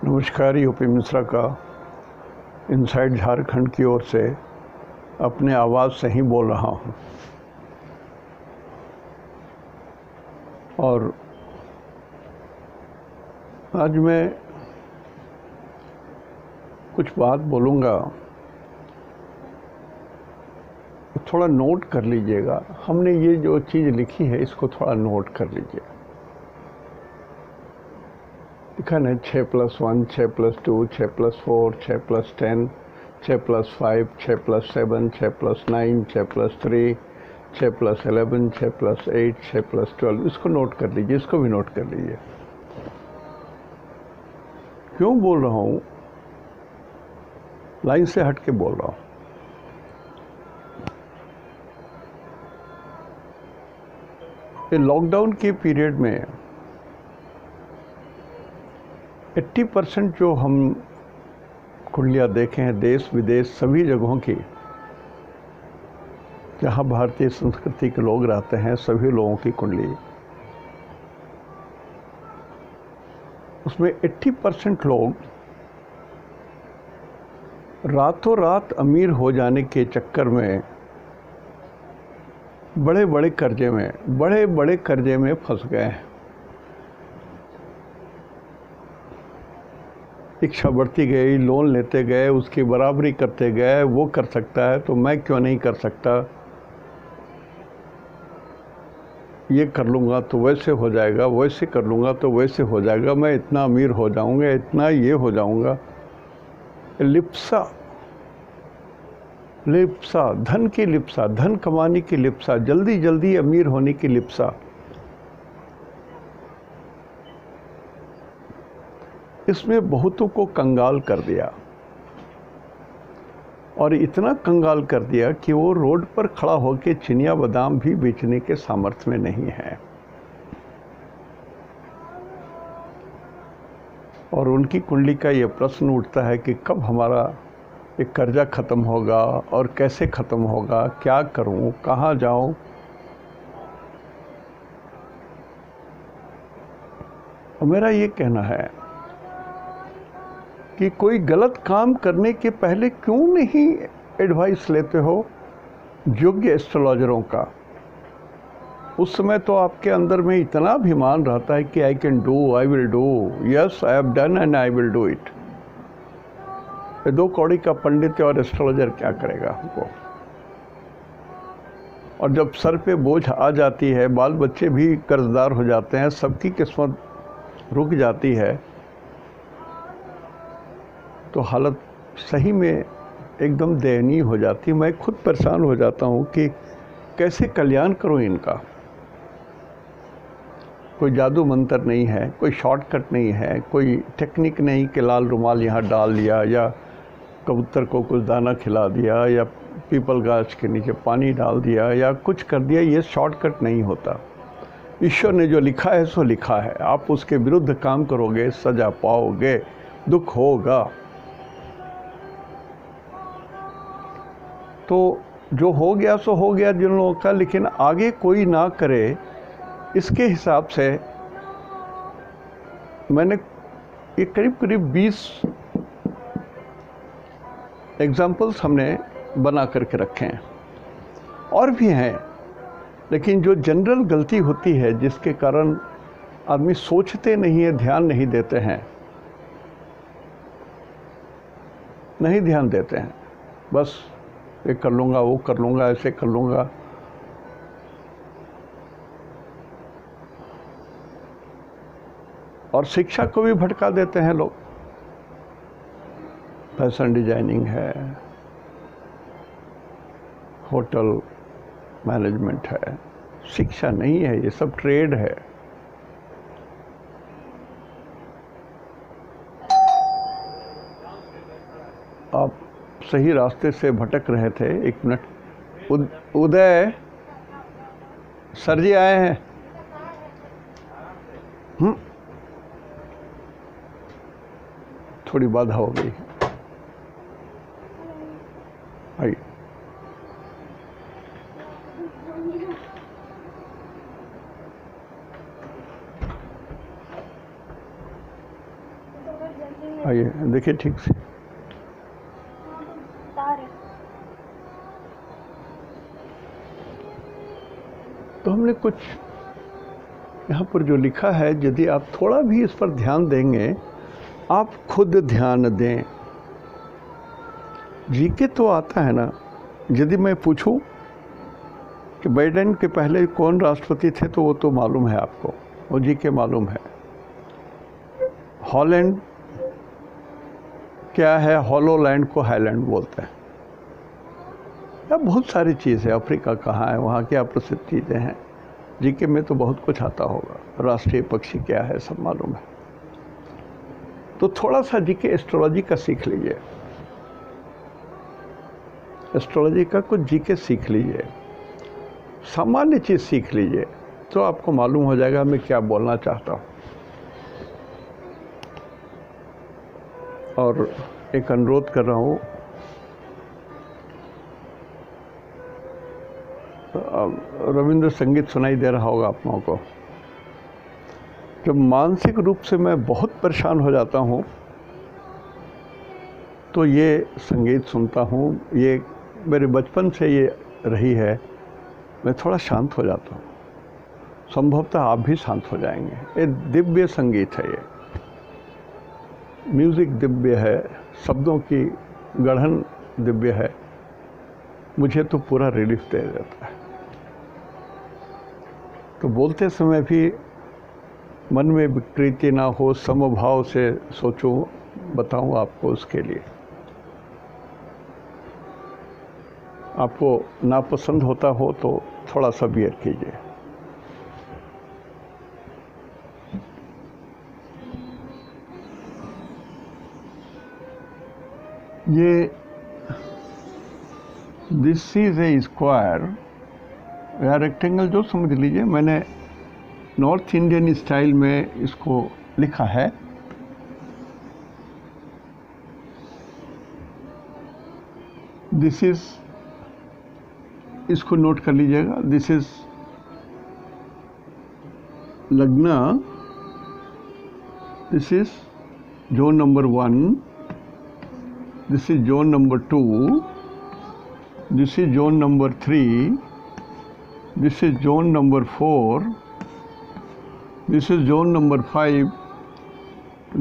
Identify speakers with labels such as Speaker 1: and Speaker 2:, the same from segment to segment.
Speaker 1: नमस्कार। यूपी मिश्रा का इनसाइड झारखंड की ओर से अपने आवाज़ से ही बोल रहा हूँ। और आज मैं कुछ बात बोलूँगा, थोड़ा नोट कर लीजिएगा। हमने ये जो चीज़ लिखी है इसको थोड़ा नोट कर लीजिए। लिखा है 6+1, 6+2, 6+4, 6+10, 6+5, 6+7, 6+9, 6+3, 6+11, 6+8, 6+12। इसको नोट कर लीजिए, इसको भी नोट कर लीजिए। क्यों बोल रहा हूँ, लाइन से हट के बोल रहा हूँ। ये लॉकडाउन के पीरियड में 80% जो हम कुंडलियाँ देखे हैं देश विदेश सभी जगहों की, जहाँ भारतीय संस्कृति के लोग रहते हैं, सभी लोगों की कुंडली, उसमें 80% लोग रातों रात अमीर हो जाने के चक्कर में बड़े बड़े कर्जे में फंस गए हैं। इच्छा बढ़ती गई, लोन लेते गए, उसकी बराबरी करते गए। वो कर सकता है तो मैं क्यों नहीं कर सकता, ये कर लूँगा तो वैसे हो जाएगा, वैसे कर लूँगा तो वैसे हो जाएगा, मैं इतना अमीर हो जाऊँगा, इतना ये हो जाऊँगा। लिप्सा, धन की लिप्सा, धन कमाने की लिप्सा, जल्दी जल्दी अमीर होने की लिप्सा, इसमें बहुतों को कंगाल कर दिया। और इतना कंगाल कर दिया कि वो रोड पर खड़ा होकर चिनिया बादाम भी बेचने के सामर्थ्य में नहीं है। और उनकी कुंडली का ये प्रश्न उठता है कि कब हमारा ये कर्जा ख़त्म होगा और कैसे ख़त्म होगा, क्या करूं, कहाँ जाऊं। और मेरा ये कहना है कि कोई गलत काम करने के पहले क्यों नहीं एडवाइस लेते हो योग्य एस्ट्रोलॉजरों का। उस समय तो आपके अंदर में इतना अभिमान रहता है कि I can do, I will do, yes I have done and I will do it. ये दो कौड़ी का पंडित और एस्ट्रोलॉजर क्या करेगा हमको। और जब सर पे बोझ आ जाती है, बाल बच्चे भी कर्जदार हो जाते हैं, सबकी किस्मत रुक जाती है, तो हालत सही में एकदम दयनीय हो जाती है। मैं खुद परेशान हो जाता हूँ कि कैसे कल्याण करूँ इनका। कोई जादू मंत्र नहीं है, कोई शॉर्टकट नहीं है, कोई टेक्निक नहीं कि लाल रुमाल यहाँ डाल लिया या कबूतर को कुछ दाना खिला दिया या पीपल गाछ के नीचे पानी डाल दिया या कुछ कर दिया। ये शॉर्टकट नहीं होता। ईश्वर ने जो लिखा है सो लिखा है। आप उसके विरुद्ध काम करोगे, सजा पाओगे, दुख होगा। तो जो हो गया सो हो गया जिन लोगों का, लेकिन आगे कोई ना करे इसके हिसाब से मैंने ये करीब 20 एग्जाम्पल्स हमने बना करके रखे हैं। और भी हैं, लेकिन जो जनरल गलती होती है जिसके कारण आदमी सोचते नहीं है, ध्यान नहीं देते हैं, बस ये कर लूँगा, वो कर लूँगा, ऐसे कर लूँगा। और शिक्षा को भी भटका देते हैं लोग। फैशन डिजाइनिंग है, होटल मैनेजमेंट है, शिक्षा नहीं है, ये सब ट्रेड है। आप सही रास्ते से भटक रहे थे। एक मिनट, उदय सर जी आए हैं। थोड़ी बाधा हो गई। आइए। आइए देखिए ठीक से। तो हमने कुछ यहाँ पर जो लिखा है, यदि आप थोड़ा भी इस पर ध्यान देंगे, आप खुद ध्यान दें। जीके तो आता है ना। यदि मैं पूछूं कि बाइडेन के पहले कौन राष्ट्रपति थे, तो वो तो मालूम है आपको, वो जीके मालूम है। हॉलैंड क्या है? हॉलोलैंड को हाईलैंड बोलते हैं। या बहुत सारी चीज़ें, अफ्रीका कहाँ है, वहाँ क्या प्रसिद्ध चीज़ें हैं। जीके में तो बहुत कुछ आता होगा। राष्ट्रीय पक्षी क्या है, सब मालूम है। तो थोड़ा सा जीके एस्ट्रोलॉजी का सीख लीजिए, एस्ट्रोलॉजी का कुछ जीके सीख लीजिए, सामान्य चीज़ सीख लीजिए, तो आपको मालूम हो जाएगा मैं क्या बोलना चाहता हूँ। और एक अनुरोध कर रहा हूँ, रविंद्र संगीत सुनाई दे रहा होगा आप लोगों को। जब मानसिक रूप से मैं बहुत परेशान हो जाता हूँ तो ये संगीत सुनता हूँ। ये मेरे बचपन से ये रही है। मैं थोड़ा शांत हो जाता हूँ। संभवतः आप भी शांत हो जाएंगे। ये दिव्य संगीत है, ये म्यूज़िक दिव्य है, शब्दों की गढ़न दिव्य है। मुझे तो पूरा रिलीफ दे देता है। तो बोलते समय भी मन में विकृति ना हो, समभाव से सोचूं, बताऊं आपको। उसके लिए आपको नापसंद होता हो तो थोड़ा सा बियर कीजिए। ये दिस इज ए स्क्वायर या रेक्टेंगल, जो समझ लीजिए। मैंने नॉर्थ इंडियन स्टाइल में इसको लिखा है। दिस इज, इसको नोट कर लीजिएगा। दिस इज लग्ना, this is zone number 1, this is zone number 2, this is zone number 3, this is zone number 4, this is zone number 5,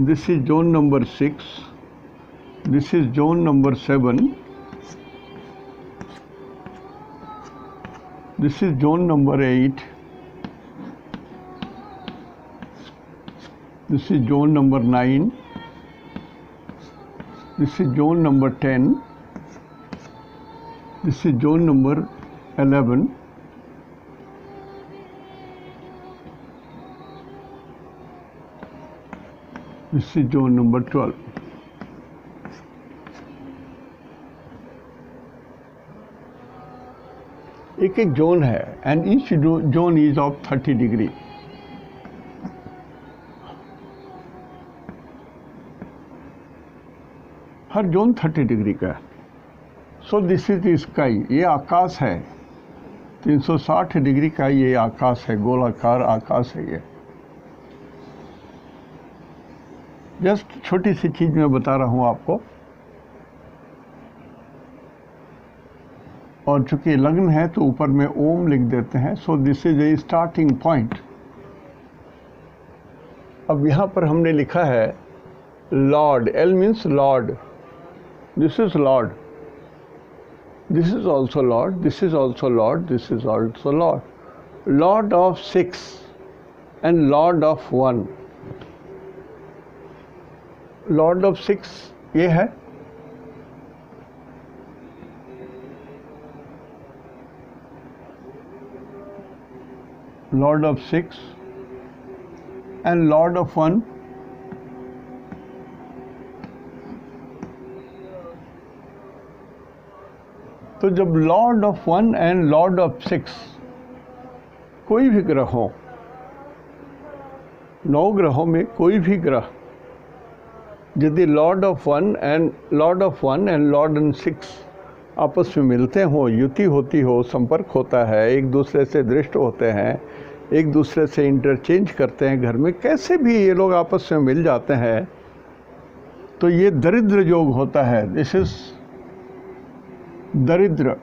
Speaker 1: this is zone number 6, this is zone number 7, this is zone number 8, this is zone number 9, this is zone number 10, this is zone number 11, this is zone number 12. एक एक zone है and each zone is of 30 degree. Her zone 30 degree का है। So this is the sky, ये आकाश है। 360 degree का ये आकाश है, गोलाकार आकाश है ये। जस्ट छोटी सी चीज़ मैं बता रहा हूँ आपको। और चूंकि लग्न है तो ऊपर में ओम लिख देते हैं। So this is a starting point. अब यहाँ पर हमने लिखा है Lord, L means Lord. This is Lord, this is also Lord, this is also Lord, this is also Lord. Lord of 6 and lord of 1। Lord of 6 ये है, Lord of 6 and lord of 1 तो जब Lord of 1 and lord of 6 कोई भी ग्रह हो, 9 ग्रहों में कोई भी ग्रह यदि Lord of 1 and lord of 6 आपस में मिलते हों, युति होती हो, संपर्क होता है, एक दूसरे से दृष्ट होते हैं, एक दूसरे से इंटरचेंज करते हैं, घर में कैसे भी ये लोग आपस में मिल जाते हैं, तो ये दरिद्र योग होता है। दिस इज दरिद्र।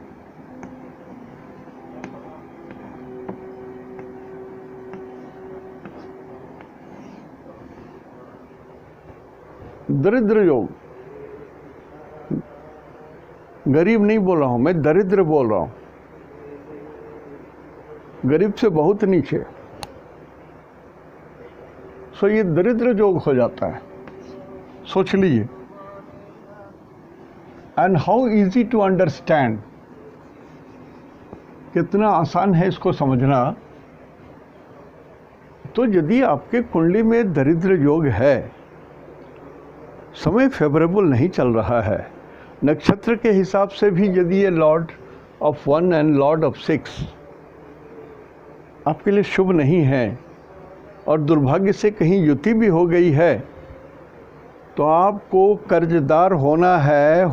Speaker 1: दरिद्र योग, गरीब नहीं बोल रहा हूं मैं, दरिद्र बोल रहा हूं, गरीब से बहुत नीचे। सो ये दरिद्र योग हो जाता है। सोच लीजिए। And how easy to understand, कितना आसान है इसको समझना। तो यदि आपके कुंडली में दरिद्र योग है, समय फेवरेबल नहीं चल रहा है, नक्षत्र के हिसाब से भी यदि ये Lord of 1 and lord of 6 आपके लिए शुभ नहीं है, और दुर्भाग्य से कहीं युति भी हो गई है, तो आपको कर्जदार होना है,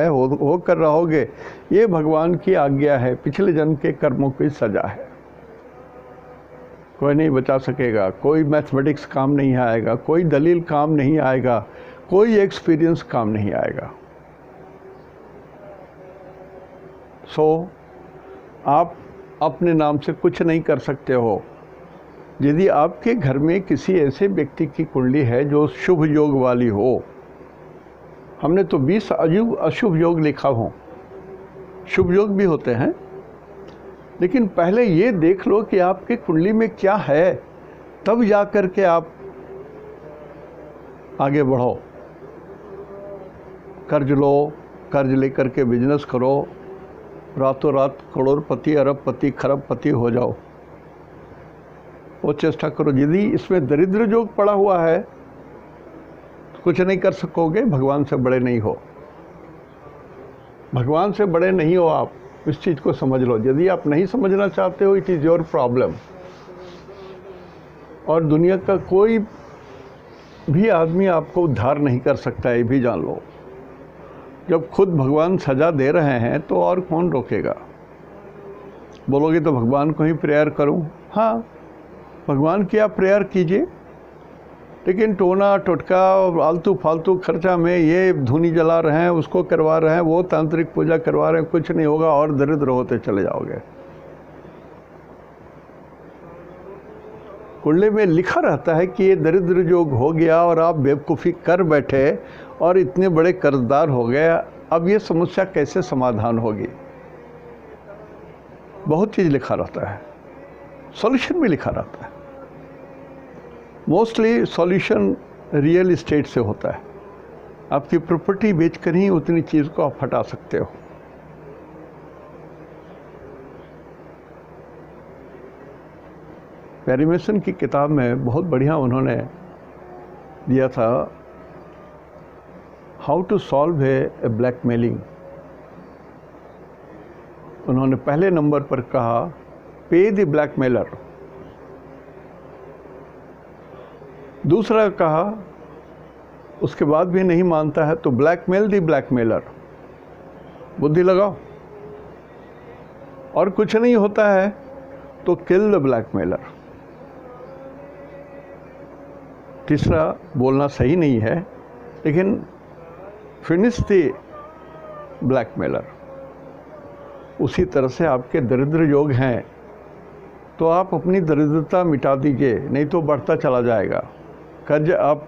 Speaker 1: हो कर रहोगे। ये भगवान की आज्ञा है, पिछले जन्म के कर्मों की सजा है। कोई नहीं बचा सकेगा, कोई मैथमेटिक्स काम नहीं आएगा, कोई दलील काम नहीं आएगा, कोई एक्सपीरियंस काम नहीं आएगा। सो आप अपने नाम से कुछ नहीं कर सकते हो। यदि आपके घर में किसी ऐसे व्यक्ति की कुंडली है जो शुभ योग वाली हो, हमने तो 20 अशुभ योग लिखा हो, शुभ योग भी होते हैं, लेकिन पहले ये देख लो कि आपके कुंडली में क्या है, तब जा कर के आप आगे बढ़ो। कर्ज लो, कर्ज लेकर के बिजनेस करो, रातों रात करोड़पति, अरबपति, खरबपति हो जाओ, वो चेष्टा करो। यदि इसमें दरिद्र योग पड़ा हुआ है तो कुछ नहीं कर सकोगे, भगवान से बड़े नहीं हो, भगवान से बड़े नहीं हो आप, इस चीज़ को समझ लो। यदि आप नहीं समझना चाहते हो, इट इज़ योर प्रॉब्लम। और दुनिया का कोई भी आदमी आपको उद्धार नहीं कर सकता, ये भी जान लो। जब खुद भगवान सजा दे रहे हैं तो और कौन रोकेगा। बोलोगे तो भगवान को ही प्रेयर करूं, हाँ भगवान की आप प्रेयर कीजिए, लेकिन टोना टोटका और आलतू फालतू खर्चा में ये धूनी जला रहे हैं, उसको करवा रहे हैं, वो तांत्रिक पूजा करवा रहे हैं, कुछ नहीं होगा और दरिद्र होते चले जाओगे। कुंडली में लिखा रहता है कि ये दरिद्र योग हो गया और आप बेवकूफ़ी कर बैठे और इतने बड़े कर्जदार हो गए। अब ये समस्या कैसे समाधान होगी। बहुत चीज़ लिखा रहता है, सॉल्यूशन भी लिखा रहता है। मोस्टली सॉल्यूशन रियल एस्टेट से होता है। आपकी प्रॉपर्टी बेचकर ही उतनी चीज़ को आप हटा सकते हो। पैरी मेसन की किताब में बहुत बढ़िया उन्होंने दिया था, how to solve a blackmailing. उन्होंने पहले नंबर पर कहा, पे द ब्लैकमेलर। दूसरा कहा, उसके बाद भी नहीं मानता है तो ब्लैकमेल द ब्लैकमेलर, बुद्धि लगाओ। और कुछ नहीं होता है तो किल द ब्लैकमेलर। तीसरा बोलना सही नहीं है, लेकिन फिनिश द ब्लैकमेलर। उसी तरह से आपके दरिद्र योग हैं तो आप अपनी दरिद्रता मिटा दीजिए, नहीं तो बढ़ता चला जाएगा। कर्ज, आप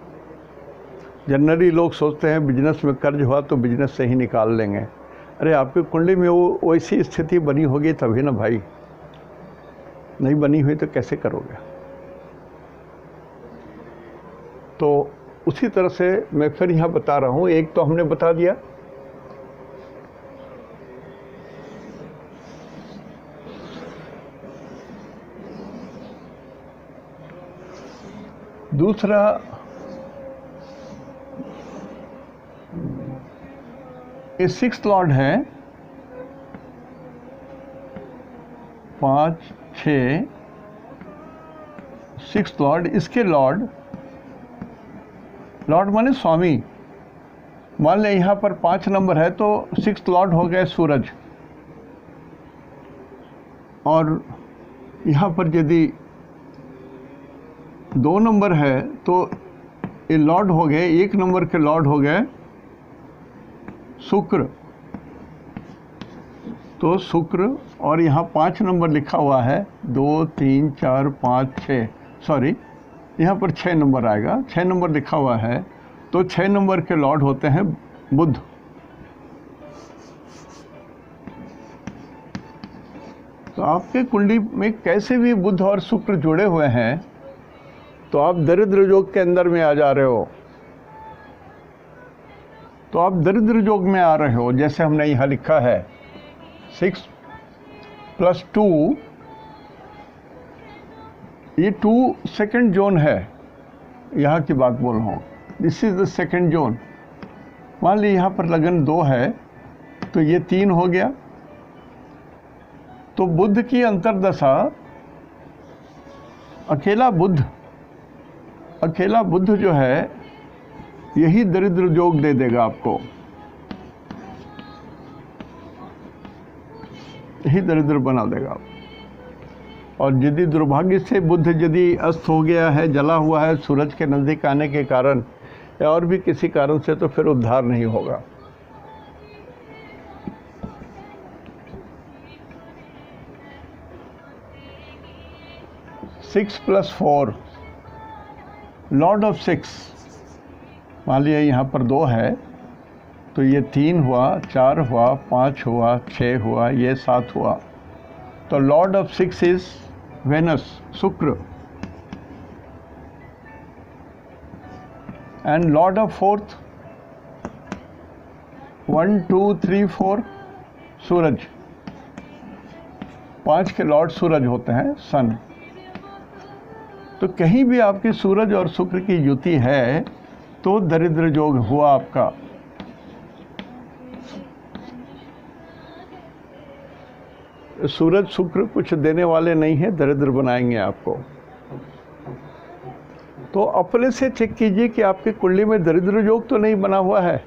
Speaker 1: जनरली लोग सोचते हैं बिजनेस में कर्ज हुआ तो बिजनेस से ही निकाल लेंगे। अरे आपकी कुंडली में वो वैसी स्थिति बनी होगी तभी ना भाई, नहीं बनी हुई तो कैसे करोगे। तो उसी तरह से मैं फिर यहाँ बता रहा हूँ। एक तो हमने बता दिया, दूसरा ये 6th लॉर्ड है, 5, 6, 6th लॉर्ड, इसके लॉर्ड माने स्वामी। मान लें यहाँ पर 5 नंबर है तो 6th लॉर्ड हो गए सूरज, और यहाँ पर यदि 2 नंबर है तो ये लॉर्ड हो गए, 1 नंबर के लॉर्ड हो गए शुक्र। तो शुक्र, और यहाँ 5 नंबर लिखा हुआ है, 2 3 4 5 6, सॉरी यहाँ पर 6 नंबर आएगा, 6 नंबर लिखा हुआ है। तो 6 नंबर के लॉर्ड होते हैं बुध। तो आपके कुंडली में कैसे भी बुध और शुक्र जुड़े हुए हैं तो आप दरिद्र योग के अंदर में आ जा रहे हो। तो आप दरिद्र योग में आ रहे हो। जैसे हमने यहाँ लिखा है 6 + 2, ये 2 सेकंड जोन है, यहाँ की बात बोल रहा हूँ। This is the second zone. मान ली यहाँ पर लगन 2 है तो ये 3 हो गया। तो बुध की अंतर्दशा, अकेला बुध जो है यही दरिद्र योग दे देगा आपको, यही दरिद्र बना देगा। और यदि दुर्भाग्य से बुध यदि अस्त हो गया है, जला हुआ है सूरज के नज़दीक आने के कारण या और भी किसी कारण से, तो फिर उद्धार नहीं होगा। Six plus 4, Lord of 6। मान लिया यहाँ पर 2 है तो ये 3 हुआ, 4 हुआ, 5 हुआ, 6 हुआ, ये 7 हुआ। तो लॉर्ड ऑफ 6 इज वेनस, शुक्र। एंड लॉर्ड ऑफ 4th, 1 2 3 4, सूरज। 5 के लॉर्ड सूरज होते हैं, सन। तो कहीं भी आपकी सूरज और शुक्र की युति है तो दरिद्र योग हुआ आपका। सूरज शुक्र कुछ देने वाले नहीं है, दरिद्र बनाएंगे आपको। तो अपने से चेक कीजिए कि आपकी कुंडली में दरिद्र योग तो नहीं बना हुआ है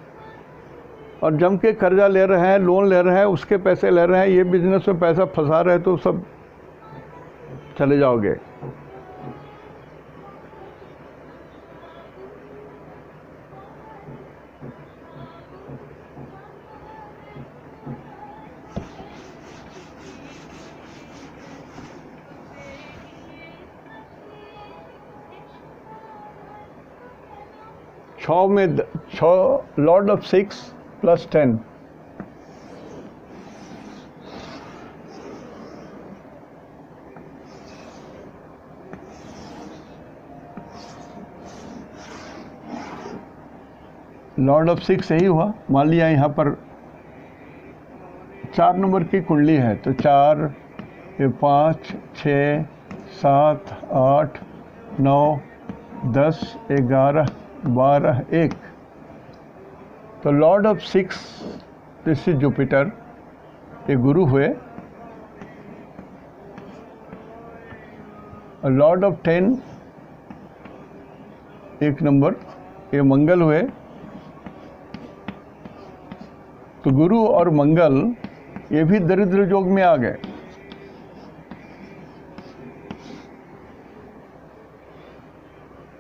Speaker 1: और जम के कर्जा ले रहे हैं, लोन ले रहे हैं, उसके पैसे ले रहे हैं, ये बिजनेस में पैसा फंसा रहे हैं, तो सब चले जाओगे। छः में 6, लॉर्ड ऑफ 6 + 10, लॉर्ड ऑफ 6 यही हुआ। मान लिया यहाँ पर 4 नंबर की कुंडली है तो 4, ये 5, 6, 7, 8, 9, 10, 11, 12, 1। तो Lord of 6 this is Jupiter, ये गुरु हुए। लॉर्ड ऑफ 10 1 नंबर, ये मंगल हुए। तो गुरु और मंगल ये भी दरिद्र योग में आ गए।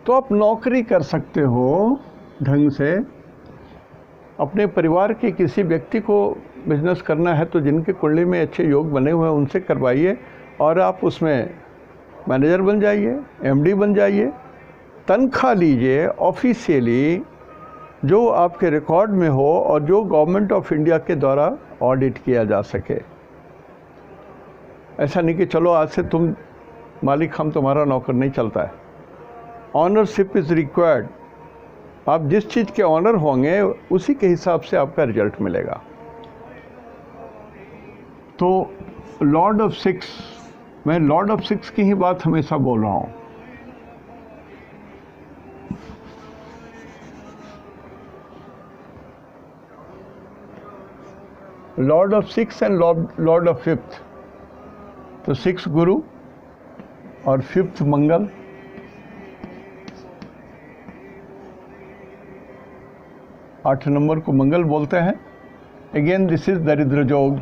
Speaker 1: तो आप नौकरी कर सकते हो ढंग से। अपने परिवार के किसी व्यक्ति को बिजनेस करना है तो जिनके कुंडली में अच्छे योग बने हुए हैं उनसे करवाइए और आप उसमें मैनेजर बन जाइए, एमडी बन जाइए, तनख्वाह लीजिए ऑफिशियली जो आपके रिकॉर्ड में हो और जो गवर्नमेंट ऑफ इंडिया के द्वारा ऑडिट किया जा सके। ऐसा नहीं कि चलो आज से तुम मालिक, हम तुम्हारा नौकर, नहीं चलता है। Ownership is required. आप जिस चीज़ के ऑनर होंगे उसी के हिसाब से आपका रिजल्ट मिलेगा। तो लॉर्ड ऑफ 6, मैं लॉर्ड ऑफ 6 की ही बात हमेशा बोल रहा हूँ। Lord of 6 and lord of 5th। तो 6 गुरु और 5th मंगल। आठ नंबर को मंगल बोलते हैं। अगेन दिस इज दरिद्र योग।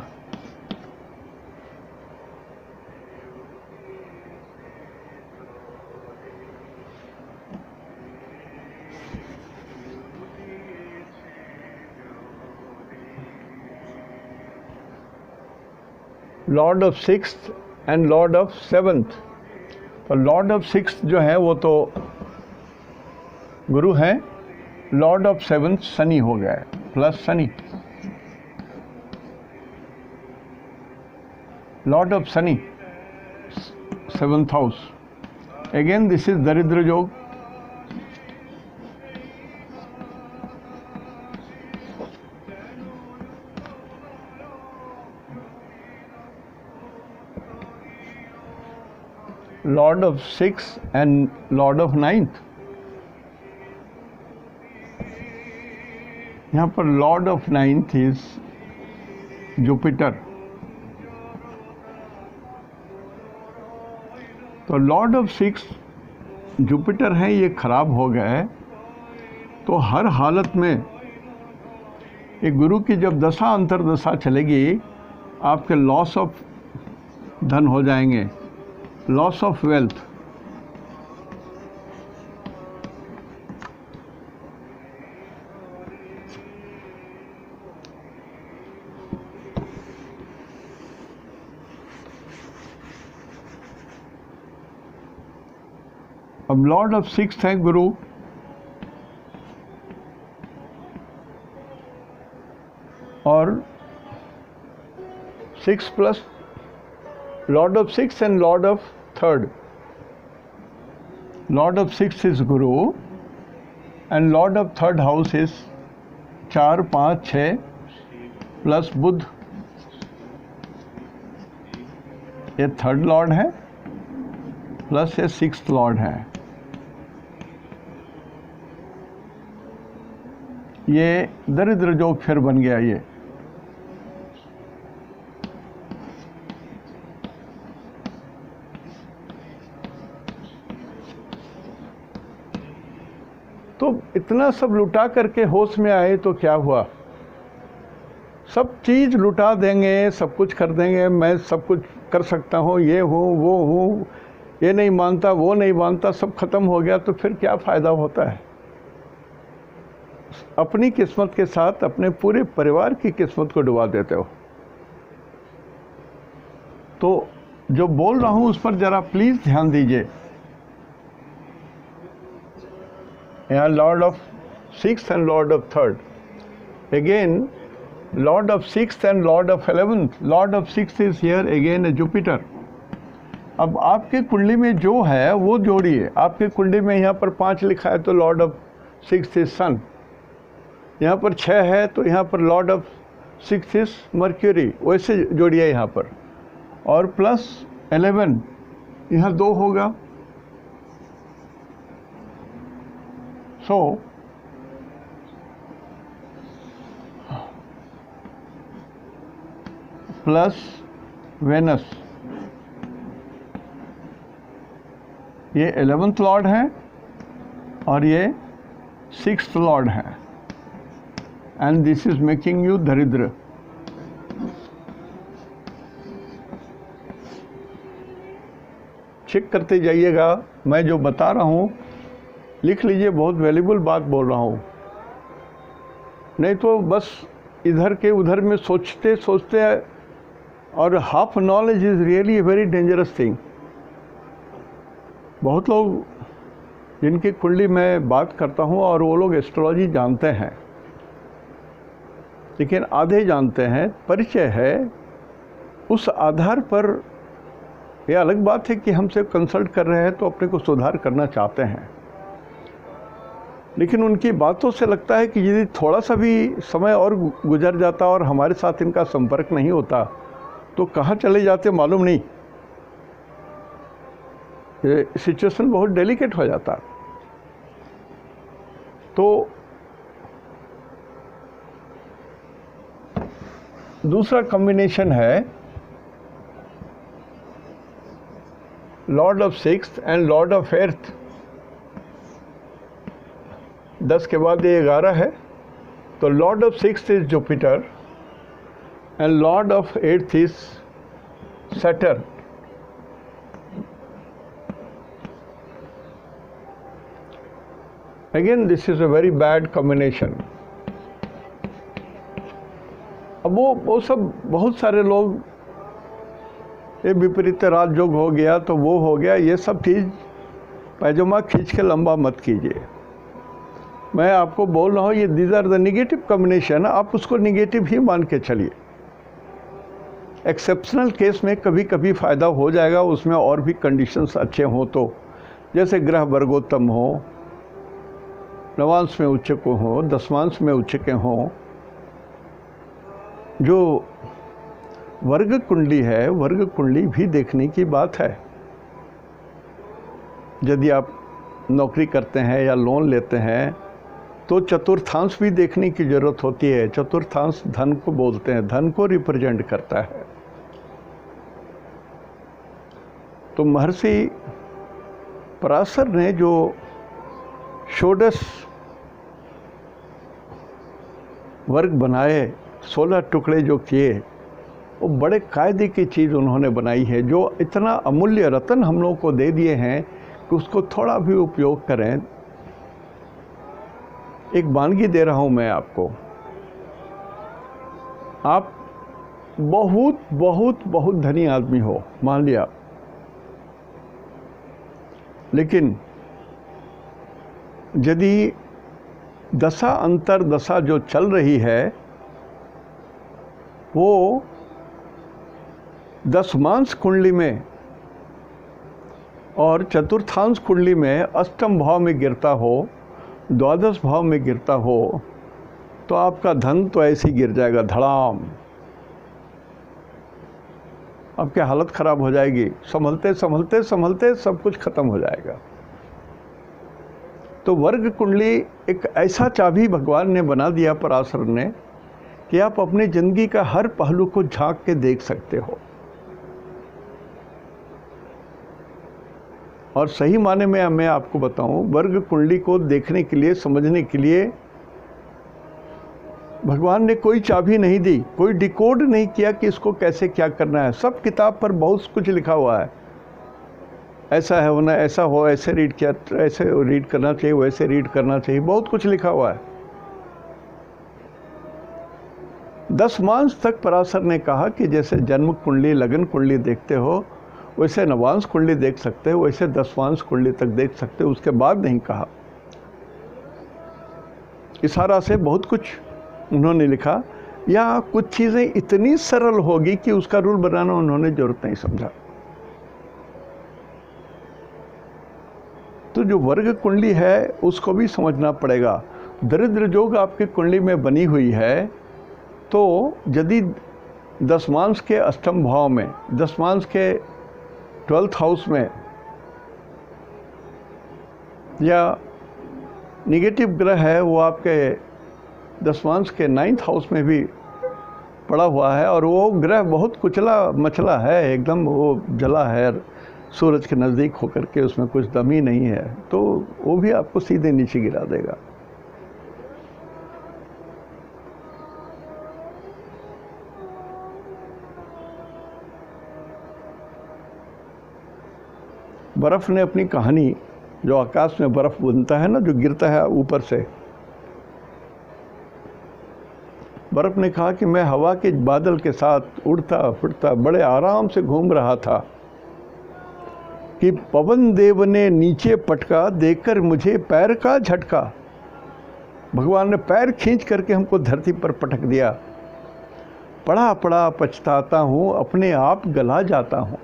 Speaker 1: Lord of sixth and lord of seventh. तो लॉर्ड ऑफ सिक्स्थ जो है वो तो गुरु है, लॉर्ड ऑफ सेवंथ शनि हो गया है, plus Shani, Lord of Shani seventh house. Again this is दरिद्र योग। Lord of six and lord of ninth. यहाँ पर Lord of ninth is Jupiter. तो लॉर्ड ऑफ सिक्स जुपिटर है, ये खराब हो गया है। तो हर हालत में ये गुरु की जब दशा अंतरदशा चलेगी, आपके लॉस ऑफ धन हो जाएंगे, लॉस ऑफ वेल्थ। अब लॉर्ड ऑफ सिक्स्थ है गुरु, और six plus lord of six and lord of third. Lord of six is Guru and lord of third house is 4, 5, 6 plus Budh. ये थर्ड लॉर्ड है प्लस ये sixth lord है। ये दरिद्र योग फिर बन गया ये। तो इतना सब लुटा करके होश में आए तो क्या हुआ? सब चीज़ लुटा देंगे, सब कुछ कर देंगे, मैं सब कुछ कर सकता हूँ, ये हूँ वो हूँ, ये नहीं मानता वो नहीं मानता, सब खत्म हो गया तो फिर क्या फ़ायदा होता है? अपनी किस्मत के साथ अपने पूरे परिवार की किस्मत को डुबा देते हो। तो जो बोल रहा हूँ उस पर ज़रा प्लीज़ ध्यान दीजिए। यहाँ Lord of sixth and lord of third, again Lord of sixth and lord of 11th। Lord of sixth is here again A Jupiter. अब आपके कुंडली में जो है वो जोड़िए। आपके कुंडली में यहाँ पर 5 लिखा है तो लॉर्ड ऑफ सिक्स्थ इज सन, यहाँ पर 6 है तो यहाँ पर Lord of sixth is mercury, वैसे जोड़िए यहाँ पर, और प्लस 11 यहाँ 2 होगा। सो प्लस वेनस, ये 11th लॉर्ड है और ये 6th लॉर्ड है, and this is making you दरिद्र। चेक करते जाइएगा, मैं जो बता रहा हूँ लिख लीजिए, बहुत वैल्यूबल बात बोल रहा हूँ। नहीं तो बस इधर के उधर में सोचते सोचते, और half knowledge is really a very dangerous thing. बहुत लोग जिनकी कुंडली में बात करता हूँ और वो लोग एस्ट्रोलॉजी जानते हैं, लेकिन आधे जानते हैं, परिचय है, उस आधार पर यह अलग बात है कि हमसे कंसल्ट कर रहे हैं तो अपने को सुधार करना चाहते हैं, लेकिन उनकी बातों से लगता है कि यदि थोड़ा सा भी समय और गुजर जाता और हमारे साथ इनका संपर्क नहीं होता तो कहाँ चले जाते मालूम नहीं। ये सिचुएशन बहुत डेलिकेट हो जाता। तो दूसरा कॉम्बिनेशन है Lord of sixth and lord of 8th। 10 के बाद ये 11 है, तो Lord of sixth is Jupiter and lord of 8th is Saturn. Again this is a very bad combination. अब वो सब बहुत सारे लोग ये विपरीत राजयोग हो गया तो वो हो गया, ये सब चीज़ पैजामा खींच के लंबा मत कीजिए। मैं आपको बोल रहा हूँ ये these are the negative combination, आप उसको निगेटिव ही मान के चलिए। एक्सेप्शनल केस में कभी कभी फ़ायदा हो जाएगा, उसमें और भी कंडीशंस अच्छे हों तो, जैसे ग्रह वर्गोत्तम हो, नवांश में उच्च को हो, दसवांश में उच्च के हों। जो वर्ग कुंडली है, वर्ग कुंडली भी देखने की बात है। यदि आप नौकरी करते हैं या लोन लेते हैं तो चतुर्थांश भी देखने की ज़रूरत होती है। चतुर्थांश धन को बोलते हैं, धन को रिप्रेजेंट करता है। तो महर्षि पराशर ने जो षोडश वर्ग बनाए, 16 टुकड़े जो किए, वो बड़े कायदे की चीज़ उन्होंने बनाई है, जो इतना अमूल्य रत्न हम लोगों को दे दिए हैं कि उसको थोड़ा भी उपयोग करें। एक वानगी दे रहा हूँ मैं आपको, आप बहुत बहुत बहुत धनी आदमी हो मान लिया, लेकिन यदि दशा अंतर दशा जो चल रही है वो दशमांश कुंडली में और चतुर्थांश कुंडली में अष्टम भाव में गिरता हो, द्वादश भाव में गिरता हो, तो आपका धन तो ऐसे ही गिर जाएगा धड़ाम। आपकी हालत ख़राब हो जाएगी, संभलते संभलते संभलते सब कुछ ख़त्म हो जाएगा। तो वर्ग कुंडली एक ऐसा चाबी भगवान ने बना दिया पराशर ने कि आप अपनी ज़िंदगी का हर पहलू को झांक के देख सकते हो। और सही माने में मैं आपको बताऊं, वर्ग कुंडली को देखने के लिए, समझने के लिए भगवान ने कोई चाबी नहीं दी, कोई डिकोड नहीं किया कि इसको कैसे क्या करना है। सब किताब पर बहुत कुछ लिखा हुआ है, ऐसा है होना, ऐसा हो, ऐसे रीड किया, ऐसे रीड करना चाहिए, वैसे रीड करना चाहिए, बहुत कुछ लिखा हुआ है। दशमांश तक पराशर ने कहा कि जैसे जन्म कुंडली, लगन कुंडली देखते हो, वैसे नवांश कुंडली देख सकते हो, वैसे दशमांश कुंडली तक देख सकते हो। उसके बाद नहीं कहा। इशारा से बहुत कुछ उन्होंने लिखा, या कुछ चीज़ें इतनी सरल होगी कि उसका रूल बनाना उन्होंने जरूरत नहीं समझा। तो जो वर्ग कुंडली है उसको भी समझना पड़ेगा। दरिद्र योग आपकी कुंडली में बनी हुई है, तो यदि दशमांश के अष्टम भाव में, दशमांश के 12th हाउस में, या निगेटिव ग्रह है वो आपके दशमांश के 9th हाउस में भी पड़ा हुआ है, और वो ग्रह बहुत कुचला मचला है, एकदम वो जला है, सूरज के नज़दीक होकर के उसमें कुछ दम ही नहीं है, तो वो भी आपको सीधे नीचे गिरा देगा। बर्फ़ ने अपनी कहानी, जो आकाश में बर्फ़ बनता है ना, जो गिरता है ऊपर से, बर्फ़ ने कहा कि मैं हवा के बादल के साथ उड़ता फिरता बड़े आराम से घूम रहा था कि पवन देव ने नीचे पटका, देखकर मुझे पैर का झटका। भगवान ने पैर खींच करके हमको धरती पर पटक दिया। पड़ा पड़ा पछताता हूँ, अपने आप गला जाता हूँ।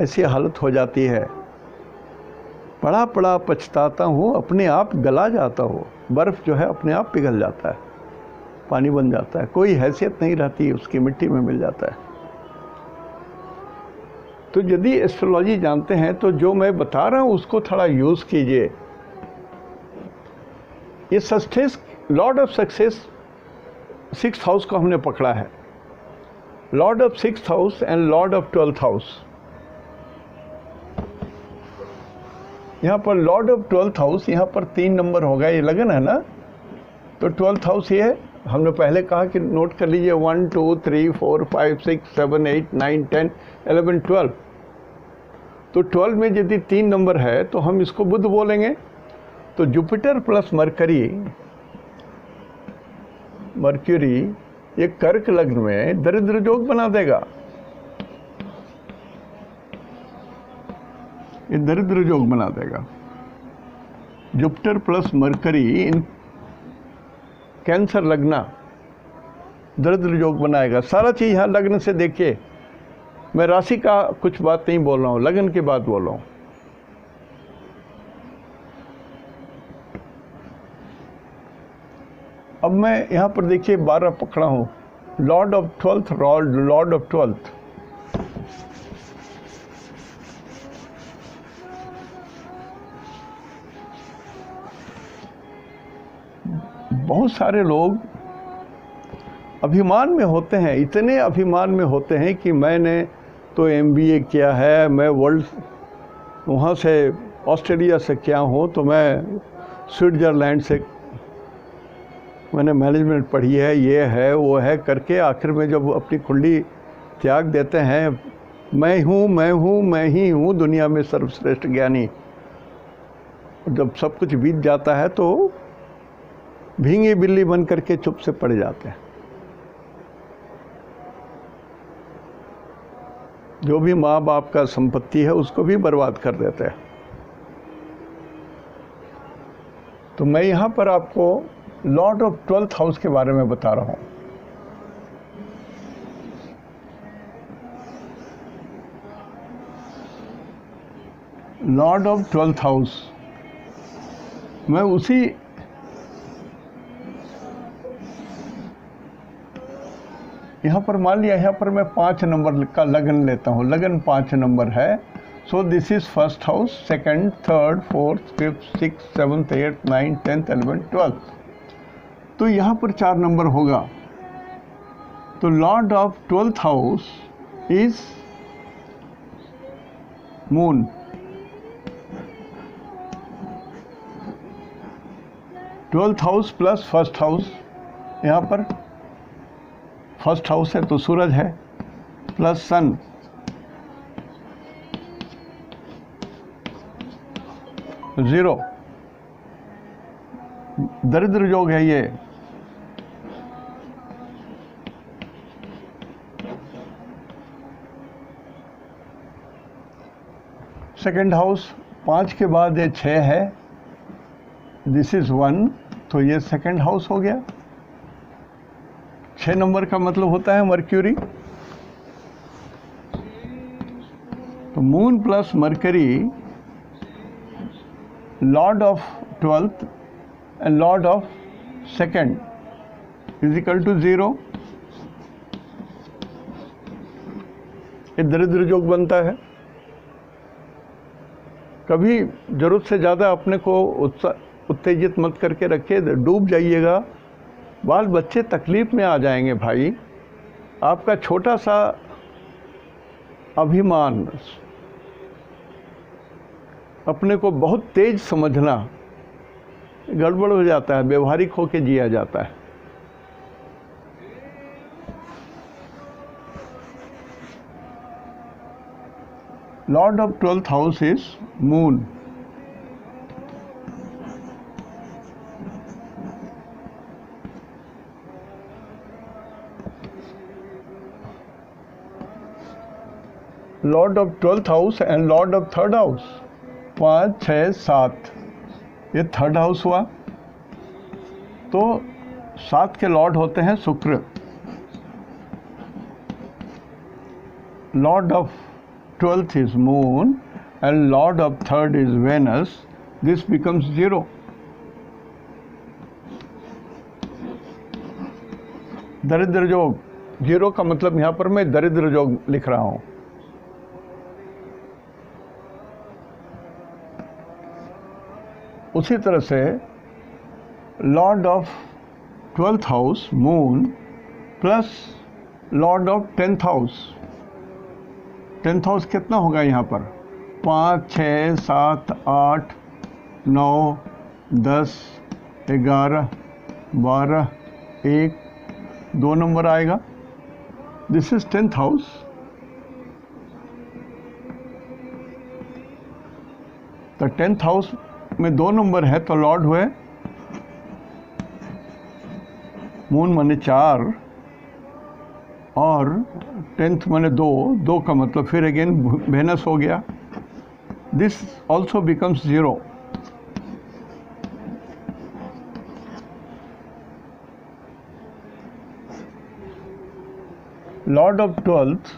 Speaker 1: ऐसी हालत हो जाती है, पड़ा पड़ा पछताता हूँ, अपने आप गला जाता हूँ। बर्फ़ जो है अपने आप पिघल जाता है, पानी बन जाता है, कोई हैसियत नहीं रहती उसकी, मिट्टी में मिल जाता है। तो यदि एस्ट्रोलॉजी जानते हैं तो जो मैं बता रहा हूँ उसको थोड़ा यूज़ कीजिए। ये success, Lord of success 6th house को हमने पकड़ा है, Lord of 6th house and lord of 12th house. यहाँ पर लॉर्ड ऑफ 12th हाउस, यहाँ पर 3 नंबर होगा, ये लगन है ना, तो 12th हाउस ये है। हमने पहले कहा कि नोट कर लीजिए 1 2 3 4 5 6 7 8 9 10 11 12। तो 12 में यदि 3 नंबर है तो हम इसको बुध बोलेंगे। तो जुपिटर प्लस मरकरी ये कर्क लग्न में दरिद्र योग बना देगा, ये दरिद्र योग बना देगा। जुपिटर प्लस मरकरी इन कैंसर लग्न दरिद्र योग बनाएगा। सारा चीज़ यहाँ लग्न से देखिए, मैं राशि का कुछ बात नहीं बोल रहा हूँ, लग्न की बात बोल रहा हूँ। अब मैं यहाँ पर देखिए 12 पकड़ा हूँ, Lord of 12th, Lord of 12th। बहुत सारे लोग अभिमान में होते हैं, इतने अभिमान में होते हैं कि मैंने तो MBA किया है, मैं वर्ल्ड वहाँ से ऑस्ट्रेलिया से क्या हूँ, तो मैं स्विट्ज़रलैंड से मैंने मैनेजमेंट पढ़ी है, ये है वो है करके आखिर में जब अपनी कुंडली त्याग देते हैं, मैं ही हूँ दुनिया में सर्वश्रेष्ठ ज्ञानी, जब सब कुछ बीत जाता है तो भींगी बिल्ली बन करके चुप से पड़ जाते हैं। जो भी माँ बाप का संपत्ति है उसको भी बर्बाद कर देते हैं। तो मैं यहाँ पर आपको लॉर्ड ऑफ 12th हाउस के बारे में बता रहा हूँ। लॉर्ड ऑफ 12th हाउस, मैं उसी यहाँ पर मान लिया, यहाँ पर मैं 5 नंबर का लगन लेता हूँ, लगन 5 नंबर है। So this is first house, second, third, fourth, fifth, six, seventh, 8th, 9th, 10th, 11th, 12th। तो यहाँ पर 4 नंबर होगा। तो Lord of 12th house is moon. Twelfth house plus first house, यहाँ पर फर्स्ट हाउस है तो सूरज है, प्लस सन, जीरो, दरिद्र योग है ये। सेकंड हाउस 5 के बाद ये 6 है, दिस इज 1, तो ये सेकंड हाउस हो गया। 6 नंबर का मतलब होता है मर्क्यूरी। तो moon plus mercury, lord of 12th and lord of second is equal to 0। ये दरिद्र योग बनता है। कभी जरूरत से ज़्यादा अपने को उत्तेजित मत करके रखिए, डूब जाइएगा, बाल बच्चे तकलीफ में आ जाएंगे। भाई, आपका छोटा सा अभिमान, अपने को बहुत तेज समझना, गड़बड़ हो जाता है, व्यवहारिक होके जिया जाता है। Lord of 12th house is moon. Lord of 12th house and lord of third house, 5, 6, 7, ये थर्ड हाउस हुआ। तो 7 के लॉर्ड होते हैं शुक्र। Lord of 12th is moon and lord of third is Venus. This becomes 0. दरिद्र योग, 0 का मतलब यहाँ पर मैं दरिद्र योग लिख रहा हूँ। उसी तरह से Lord of 12th house moon plus lord of 10th house. 10th house कितना होगा यहाँ पर? 5, 6, 7, 8, 9, 10, 11, 12, 1, 2 नंबर आएगा। This is 10th house. तो 10th हाउस में 2 नंबर है तो लॉर्ड हुए मून माने 4, और 10th मैंने 2 का मतलब फिर अगेन वेनस हो गया, this also becomes 0। Lord of 12th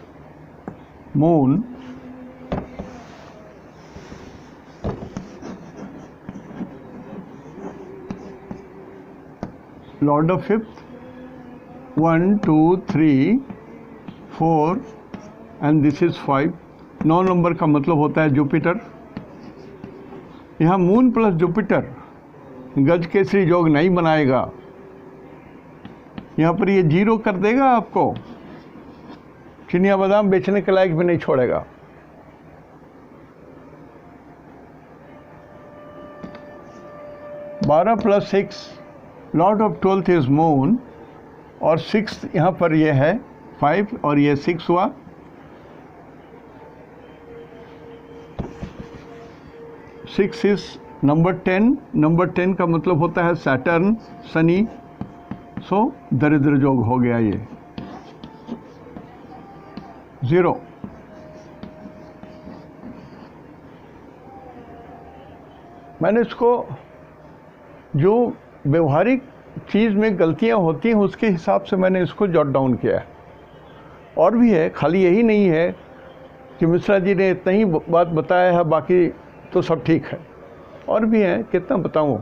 Speaker 1: moon, Lord of 5th 1 2 3 4 and this is 5। 9 number का मतलब होता है जुपिटर। यहाँ मून प्लस जुपिटर गज केसरी योग नहीं बनाएगा, यहाँ पर ये 0 कर देगा आपको, चिनिया बादाम बेचने के लायक भी नहीं छोड़ेगा। बारह plus 6, Lord of 12th is moon, और 6 यहाँ पर ये है 5 और ये 6 हुआ। सिक्स इज नंबर 10, नंबर 10 का मतलब होता है सैटर्न, शनि, सो दरिद्र योग हो गया ये 0। मैंने इसको जो व्यवहारिक चीज़ में गलतियां होती हैं उसके हिसाब से मैंने इसको जॉट डाउन किया है। और भी है, खाली यही नहीं है कि मिश्रा जी ने इतना ही बात बताया है बाकी तो सब ठीक है, और भी है, कितना बताऊं।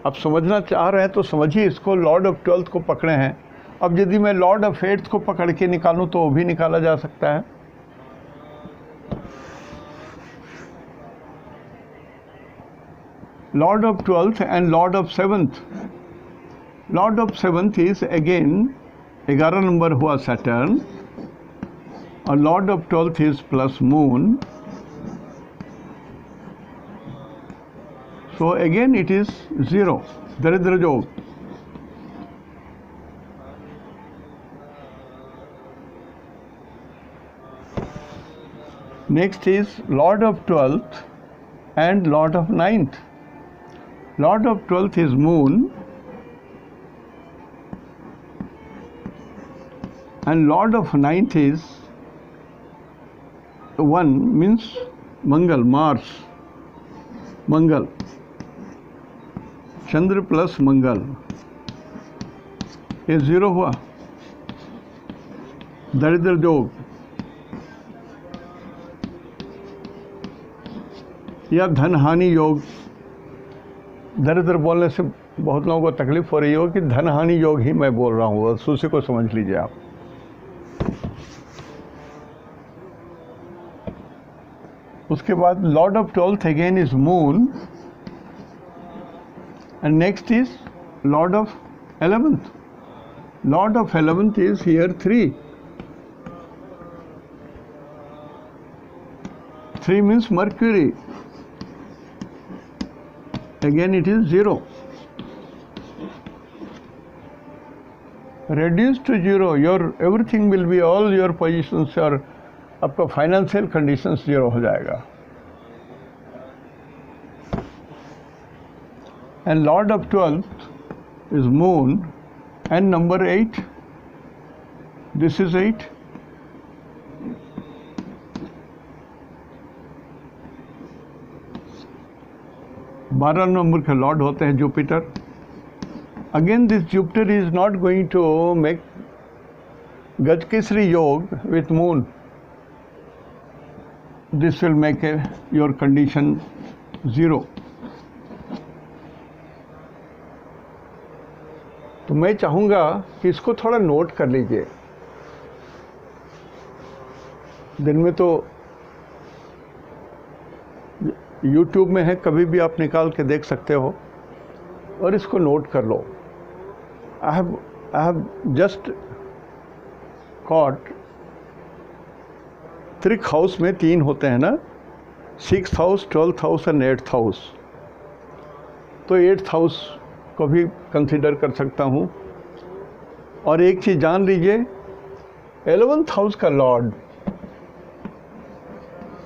Speaker 1: आप समझना चाह रहे हैं तो समझिए इसको। लॉर्ड ऑफ 12th को पकड़े हैं, अब यदि मैं लॉर्ड ऑफ 8th को पकड़ के निकालूं तो वो भी निकाला जा सकता है। Lord of 12th and lord of 7th, Lord of 7th is again 11 number हुआ सैटर्न, और Lord of 12th is plus moon, so again it is 0, दरिद्र योग। Next is Lord of 12th and Lord of 9th. Lord of 12th is moon and Lord of 9th is 1, means Mangal, Mars, Mangal, Chandra plus मंगल, ये 0 हुआ, दरिद्र योग। या धन हानि योग, दरिद्र बोलने से बहुत लोगों को तकलीफ हो रही हो कि धन हानि योग ही मैं बोल रहा हूँ, बस उसी को समझ लीजिए आप। उसके बाद Lord of 12th again is moon, and next is Lord of 11th. Lord of 11th is here 3. 3 means Mercury. Again it is 0. Reduced to 0, your everything will be, all your positions, और आपका financial conditions 0 हो जाएगा। And Lord of 12th is moon and number 8, this is 8, बारह number के lord होते हैं Jupiter. Again this Jupiter is not going to make Gajakesari yoga with moon, this will make your condition 0। तो मैं चाहूँगा कि इसको थोड़ा नोट कर लीजिए। दिन में तो YouTube में है, कभी भी आप निकाल के देख सकते हो, और इसको नोट कर लो। आई हैव जस्ट कॉट त्रिक हाउस में 3 होते हैं ना, 6th house, 12th house and 8th house. तो 8th हाउस को भी कंसिडर कर सकता हूँ। और एक चीज़ जान लीजिए, 11th हाउस का Lord,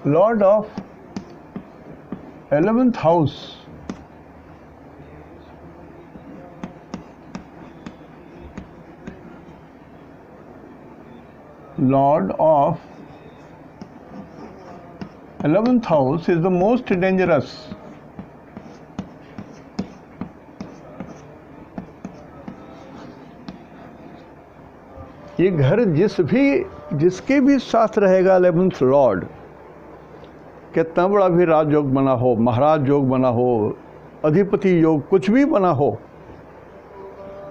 Speaker 1: Lord of 11th house Lord of 11th house is the most dangerous. ये घर जिसके भी साथ रहेगा 11th लॉर्ड, कितना बड़ा भी राजयोग बना हो, महाराज योग बना हो, अधिपति योग कुछ भी बना हो,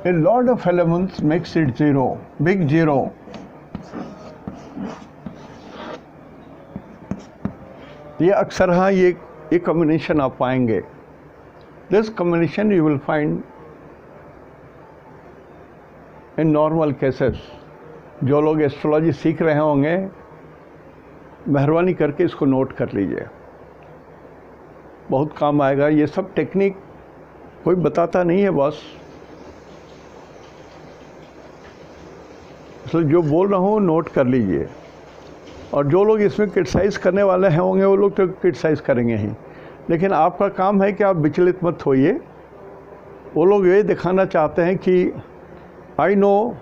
Speaker 1: a lord of 11th makes it zero, big zero. ये अक्सर हाँ ये कॉम्बिनेशन आप पाएंगे. This combination you will find in normal cases. जो लोग एस्ट्रोलॉजी सीख रहे होंगे, मेहरबानी करके इसको नोट कर लीजिए, बहुत काम आएगा. ये सब टेक्निक कोई बताता नहीं है बॉस, तो जो बोल रहा हूँ नोट कर लीजिए. और जो लोग इसमें क्रिटिसाइज़ करने वाले हैं होंगे वो लोग तो क्रिटिसाइज़ करेंगे ही, लेकिन आपका काम है कि आप विचलित मत होइए. वो लोग ये दिखाना चाहते हैं कि I know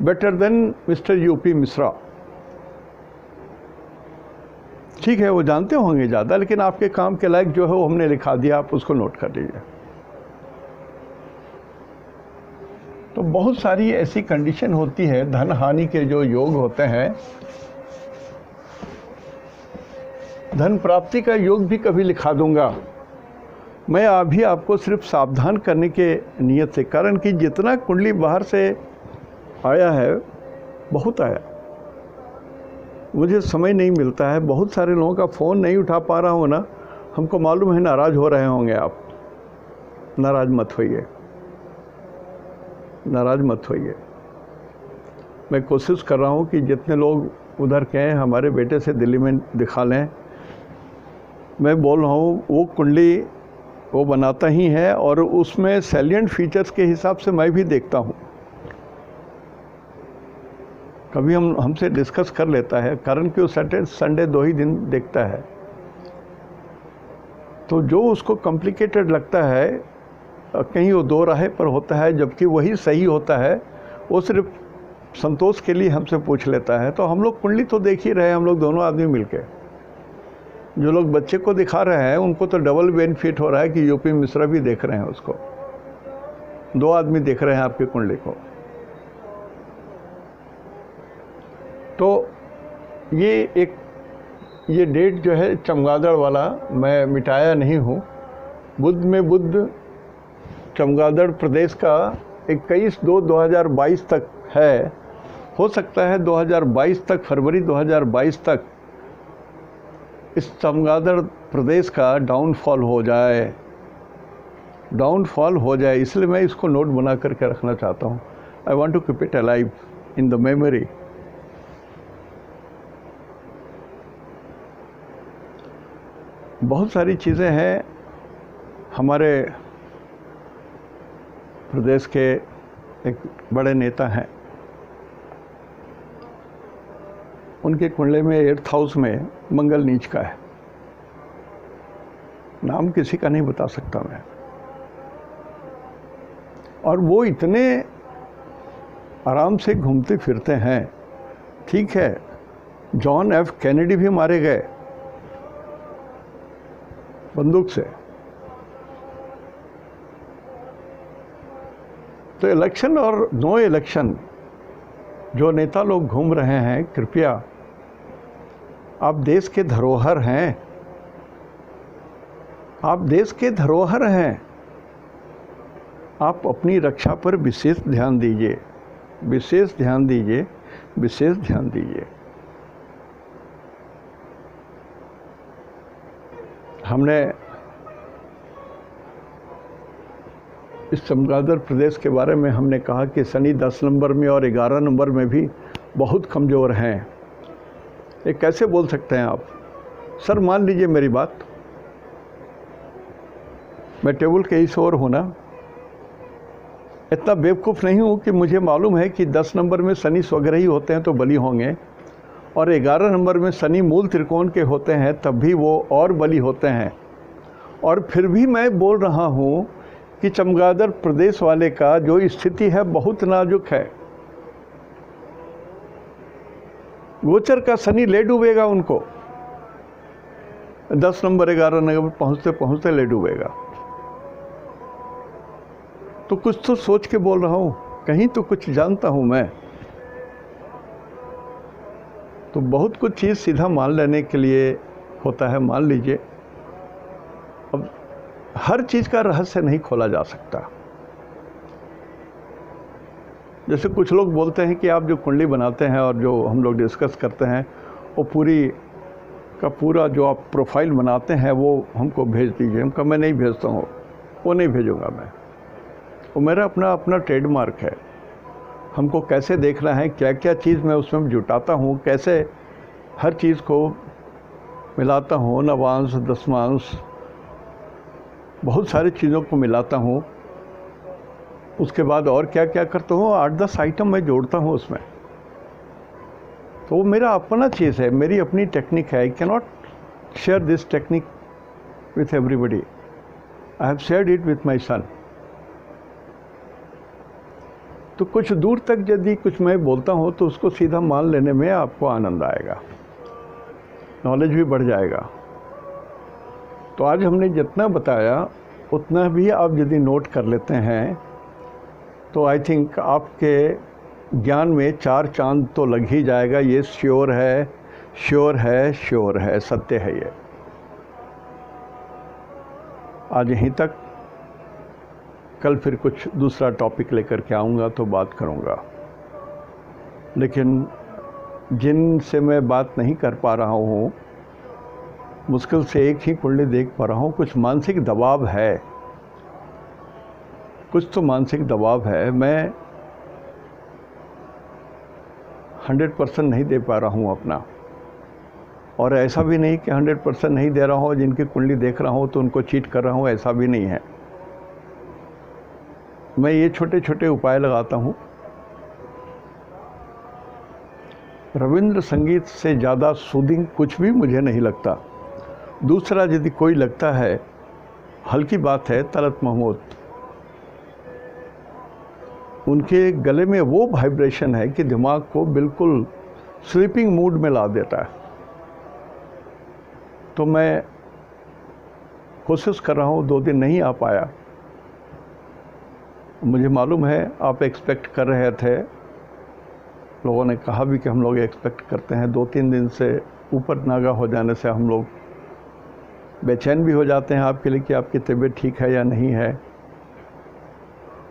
Speaker 1: better than mister UP Mishra. ठीक है, वो जानते होंगे ज़्यादा, लेकिन आपके काम के लायक जो है वो हमने लिखा दिया, आप उसको नोट कर लीजिए. तो बहुत सारी ऐसी कंडीशन होती है, धन हानि के जो योग होते हैं, धन प्राप्ति का योग भी कभी लिखा दूंगा मैं. अभी आपको सिर्फ सावधान करने के नियत से, कारण कि जितना कुंडली बाहर से आया है, बहुत आया, मुझे समय नहीं मिलता है. बहुत सारे लोगों का फ़ोन नहीं उठा पा रहा हूँ ना, हमको मालूम है नाराज़ हो रहे होंगे आप. नाराज़ मत होइए, नाराज़ मत होइए. मैं कोशिश कर रहा हूँ कि जितने लोग उधर के हैं हमारे बेटे से दिल्ली में दिखा लें. मैं बोल रहा हूँ वो कुंडली वो बनाता ही है, और उसमें सैलिएंट फीचर्स के हिसाब से मैं भी देखता हूँ. कभी हमसे डिस्कस कर लेता है, कारण कि वो सैटरडे संडे 2 ही दिन देखता है. तो जो उसको कॉम्प्लिकेटेड लगता है, कहीं वो 2 राहे पर होता है जबकि वही सही होता है, वो सिर्फ संतोष के लिए हमसे पूछ लेता है. तो हम लोग कुंडली तो देख ही रहे हैं, हम लोग दोनों आदमी मिलके. जो लोग बच्चे को दिखा रहे हैं उनको तो डबल बेनिफिट हो रहा है कि यूपी मिश्रा भी देख रहे हैं उसको. 2 आदमी देख रहे हैं आपकी कुंडली को. तो ये डेट जो है चमगादड़ वाला मैं मिटाया नहीं हूँ. बुध में बुध चमगादड़ प्रदेश का 21/2/2022 तक है. हो सकता है 2022 तक, फरवरी 2022 तक इस चमगादड़ प्रदेश का डाउनफॉल हो जाए, इसलिए मैं इसको नोट बना करके रखना चाहता हूँ. I want to keep it alive in the memory. बहुत सारी चीज़ें हैं. हमारे प्रदेश के एक बड़े नेता हैं, उनके कुंडली में 8th हाउस में मंगल नीच का है. नाम किसी का नहीं बता सकता मैं. और वो इतने आराम से घूमते फिरते हैं. ठीक है, जॉन एफ कैनेडी भी मारे गए बंदूक से. तो इलेक्शन और नो इलेक्शन जो नेता लोग घूम रहे हैं, कृपया, आप देश के धरोहर हैं, आप देश के धरोहर हैं. आप अपनी रक्षा पर विशेष ध्यान दीजिए, विशेष ध्यान दीजिए, विशेष ध्यान दीजिए. हमने इस चमगादड़ प्रदेश के बारे में हमने कहा कि शनि 10 नंबर में और 11 नंबर में भी बहुत कमज़ोर हैं. ये कैसे बोल सकते हैं आप? सर मान लीजिए मेरी बात, मैं टेबल के इस ओर हूँ ना, इतना बेवकूफ़ नहीं हूँ कि मुझे मालूम है कि 10 नंबर में शनि स्वग्रही होते हैं तो बली होंगे, और 11 नंबर में शनि मूल त्रिकोण के होते हैं तब भी वो और बली होते हैं. और फिर भी मैं बोल रहा हूँ कि चमगादड़ प्रदेश वाले का जो स्थिति है बहुत नाजुक है. गोचर का शनि ले डूबेगा उनको, 10 नंबर 11 नंबर पहुँचते पहुँचते ले डूबेगा। तो कुछ तो सोच के बोल रहा हूँ, कहीं तो कुछ जानता हूँ मैं। तो बहुत कुछ चीज़ सीधा मान लेने के लिए होता है, मान लीजिए। अब हर चीज़ का रहस्य नहीं खोला जा सकता। जैसे कुछ लोग बोलते हैं कि आप जो कुंडली बनाते हैं और जो हम लोग डिस्कस करते हैं, वो पूरी का पूरा जो आप प्रोफाइल बनाते हैं वो हमको भेज दीजिए। हमको मैं नहीं भेजता हूँ, वो नहीं भेजूँगा मैं। वो मेरा अपना ट्रेडमार्क है। हमको कैसे देखना है, क्या क्या चीज़ मैं उसमें जुटाता हूँ, कैसे हर चीज़ को मिलाता हूँ, नवांश दशमांश बहुत सारी चीज़ों को मिलाता हूँ। उसके बाद और क्या क्या करता हूँ, 8-10 आइटम मैं जोड़ता हूँ उसमें। तो वो मेरा अपना चीज़ है, मेरी अपनी टेक्निक है। I can not share this technique with everybody. I have shared it with my son. तो कुछ दूर तक यदि कुछ मैं बोलता हूँ तो उसको सीधा मान लेने में आपको आनंद आएगा, नॉलेज भी बढ़ जाएगा। तो आज हमने जितना बताया उतना भी आप यदि नोट कर लेते हैं तो आई थिंक आपके ज्ञान में 4 चांद तो लग ही जाएगा। ये श्योर है, श्योर है, श्योर है, सत्य है ये। आज यहीं तक, कल फिर कुछ दूसरा टॉपिक लेकर के आऊँगा तो बात करूँगा। लेकिन जिनसे मैं बात नहीं कर पा रहा हूँ, मुश्किल से एक ही कुंडली देख पा रहा हूँ, कुछ मानसिक दबाव है, कुछ तो मानसिक दबाव है। मैं 100% नहीं दे पा रहा हूँ अपना। और ऐसा भी नहीं कि 100% नहीं दे रहा हूँ, जिनकी कुंडली देख रहा हूँ तो उनको चीट कर रहा हूँ, ऐसा भी नहीं है। मैं ये छोटे छोटे उपाय लगाता हूँ। रविंद्र संगीत से ज़्यादा सूदिंग कुछ भी मुझे नहीं लगता। दूसरा यदि कोई लगता है, हल्की बात है, तलत महमूद। उनके गले में वो वाइब्रेशन है कि दिमाग को बिल्कुल स्लीपिंग मूड में ला देता है। तो मैं कोशिश कर रहा हूँ, 2 दिन नहीं आ पाया। मुझे मालूम है आप एक्सपेक्ट कर रहे थे, लोगों ने कहा भी कि हम लोग एक्सपेक्ट करते हैं। 2-3 दिन से ऊपर नागा हो जाने से हम लोग बेचैन भी हो जाते हैं आपके लिए कि आपकी तबीयत ठीक है या नहीं है,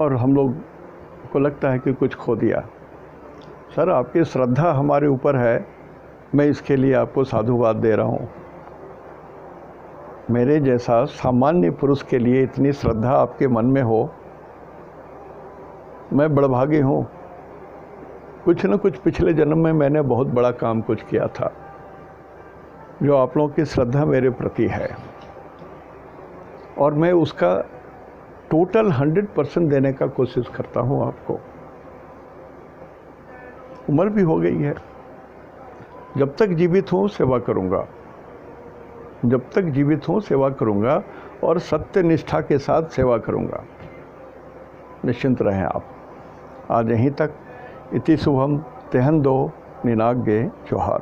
Speaker 1: और हम लोग को लगता है कि कुछ खो दिया। सर, आपकी श्रद्धा हमारे ऊपर है, मैं इसके लिए आपको साधुवाद दे रहा हूँ। मेरे जैसा सामान्य पुरुष के लिए इतनी श्रद्धा आपके मन में हो, मैं बड़भागी हूँ। कुछ न कुछ पिछले जन्म में मैंने बहुत बड़ा काम कुछ किया था, जो आप लोगों की श्रद्धा मेरे प्रति है, और मैं उसका टोटल 100% देने का कोशिश करता हूँ आपको। उम्र भी हो गई है, जब तक जीवित हूँ सेवा करूँगा, जब तक जीवित हूँ सेवा करूँगा, और सत्य निष्ठा के साथ सेवा करूँगा। निश्चिंत रहें आप। आज यहीं तक। इति शुभम तेहन दो निनाग्ये जोहार।